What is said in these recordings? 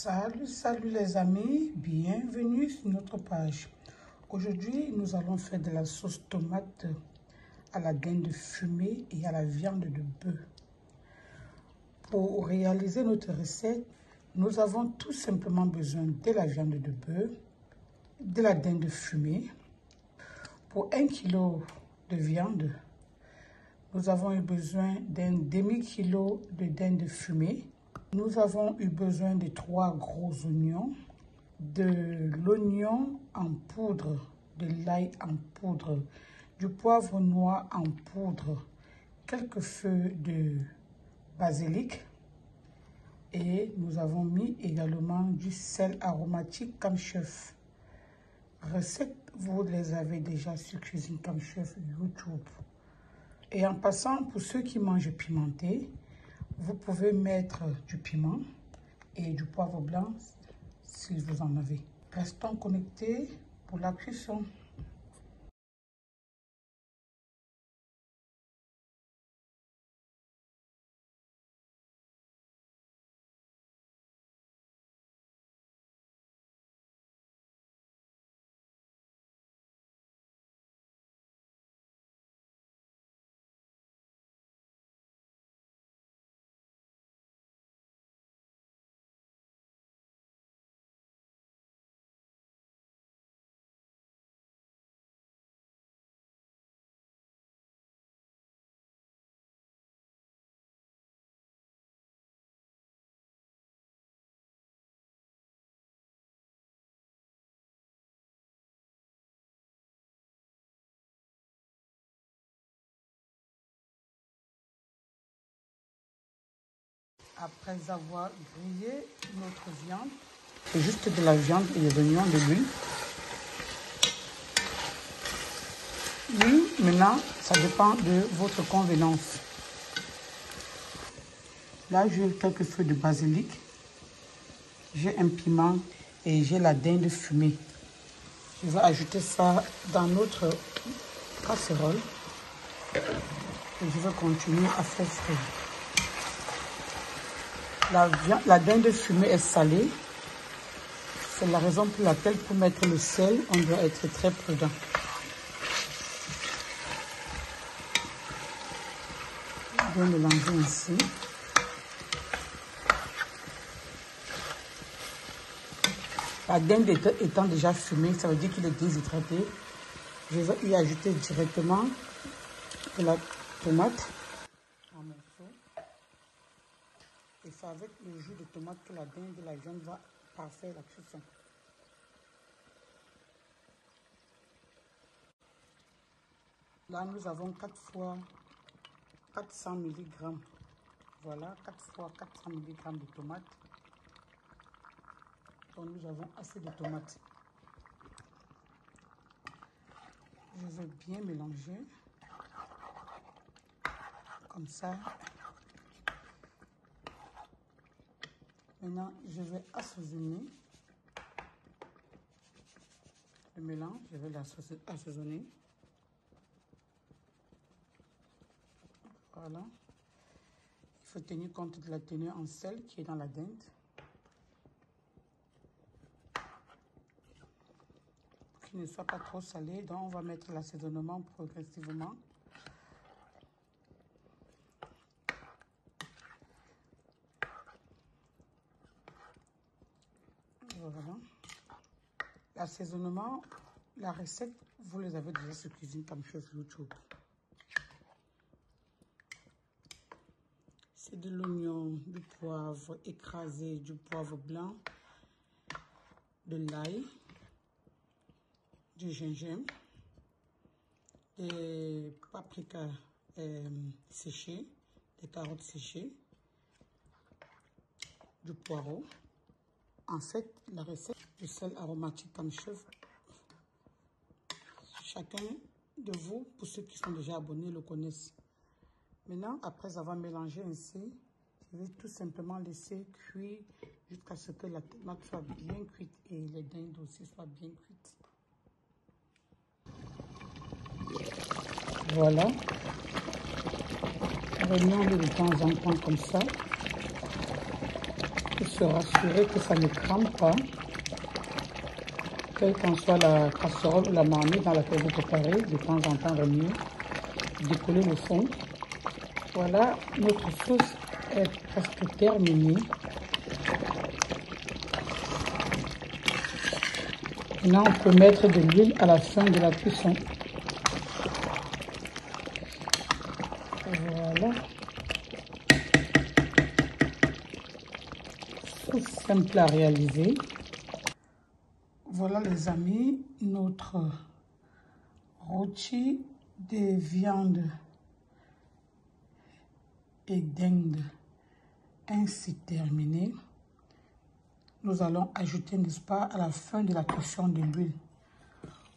Salut les amis, bienvenue sur notre page. Aujourd'hui, nous allons faire de la sauce tomate à la dinde fumée et à la viande de bœuf. Pour réaliser notre recette, nous avons tout simplement besoin de la viande de bœuf, de la dinde fumée. Pour 1 kg de viande, nous avons eu besoin d'un demi-kilo de dinde fumée. Nous avons eu besoin de 3 gros oignons, de l'oignon en poudre, de l'ail en poudre, du poivre noir en poudre, quelques feuilles de basilic et nous avons mis également du sel aromatique comme chef. Recettes, vous les avez déjà sur Cuisine comme Chef YouTube. Et en passant, pour ceux qui mangent pimenté, vous pouvez mettre du piment et du poivre blanc si vous en avez. Restons connectés pour la cuisson. Après avoir grillé notre viande, c'est juste de la viande et des oignons, de l'huile. L'huile, maintenant, ça dépend de votre convenance. Là, j'ai quelques feuilles de basilic. J'ai un piment et j'ai la dinde fumée. Je vais ajouter ça dans notre casserole. Et je vais continuer à faire frire. La dinde fumée est salée. C'est la raison pour laquelle, pour mettre le sel, on doit être très prudent. Bien mélanger ainsi. La dinde étant déjà fumée, ça veut dire qu'il est déshydraté. Je vais y ajouter directement de la tomate en morceaux. Et c'est avec le jus de tomate que la dinde et la viande va parfaire la cuisson. Là, nous avons 4 fois 400 mg. Voilà, 4 fois 400 mg de tomates. Donc, nous avons assez de tomates. Je vais bien mélanger. Comme ça. Maintenant, je vais assaisonner le mélange. Je vais l'assaisonner. Voilà. Il faut tenir compte de la tenue en sel qui est dans la dinde. Pour qu'il ne soit pas trop salé, donc on va mettre l'assaisonnement progressivement. Voilà. L'assaisonnement, la recette, vous les avez déjà sur Cuisine comme Chef YouTube. C'est de l'oignon, du poivre écrasé, du poivre blanc, de l'ail, du gingembre, des paprikas séchées, des carottes séchées, du poireau. En fait, la recette du sel aromatique comme chef, chacun de vous, pour ceux qui sont déjà abonnés, le connaissent. Maintenant, après avoir mélangé ainsi, je vais tout simplement laisser cuire jusqu'à ce que la tomate soit bien cuite et les dindes aussi soient bien cuites. Voilà. Remuons-le de temps en temps comme ça. se rassurer que ça ne crame pas. Quelle qu'en soit la casserole ou la marmite dans laquelle vous préparez, de temps en temps remuer, décoller le fond. Voilà, notre sauce est presque terminée. Maintenant, on peut mettre de l'huile à la fin de la cuisson. Voilà. Sauce simple à réaliser. Voilà les amis, notre rôti de viande et dinde ainsi terminé. Nous allons ajouter, n'est-ce pas, à la fin de la cuisson de l'huile.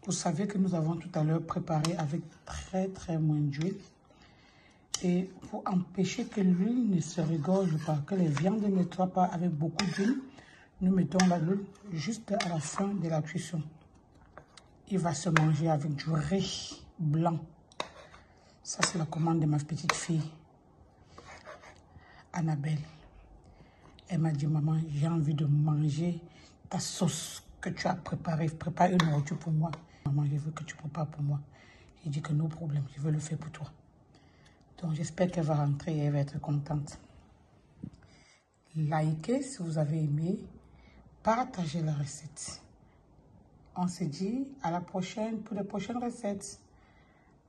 Vous savez que nous avons tout à l'heure préparé avec très moins d'huile. Et pour empêcher que l'huile ne se regorge pas, que les viandes ne soient pas avec beaucoup d'huile, nous mettons l'huile juste à la fin de la cuisson. Il va se manger avec du riz blanc. Ça, c'est la commande de ma petite fille, Annabelle. Elle m'a dit, maman, j'ai envie de manger ta sauce que tu as préparée. Prépare une nourriture pour moi. Maman, je veux que tu prépares pour moi. J'ai dit que no problème, je veux le faire pour toi. Donc, j'espère qu'elle va rentrer et elle va être contente. Likez si vous avez aimé. Partagez la recette. On se dit à la prochaine pour les prochaines recettes.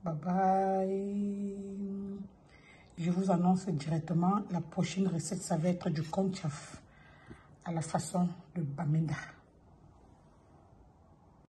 Bye bye. Je vous annonce directement la prochaine recette. Ça va être du konchaf à la façon de Bamenda.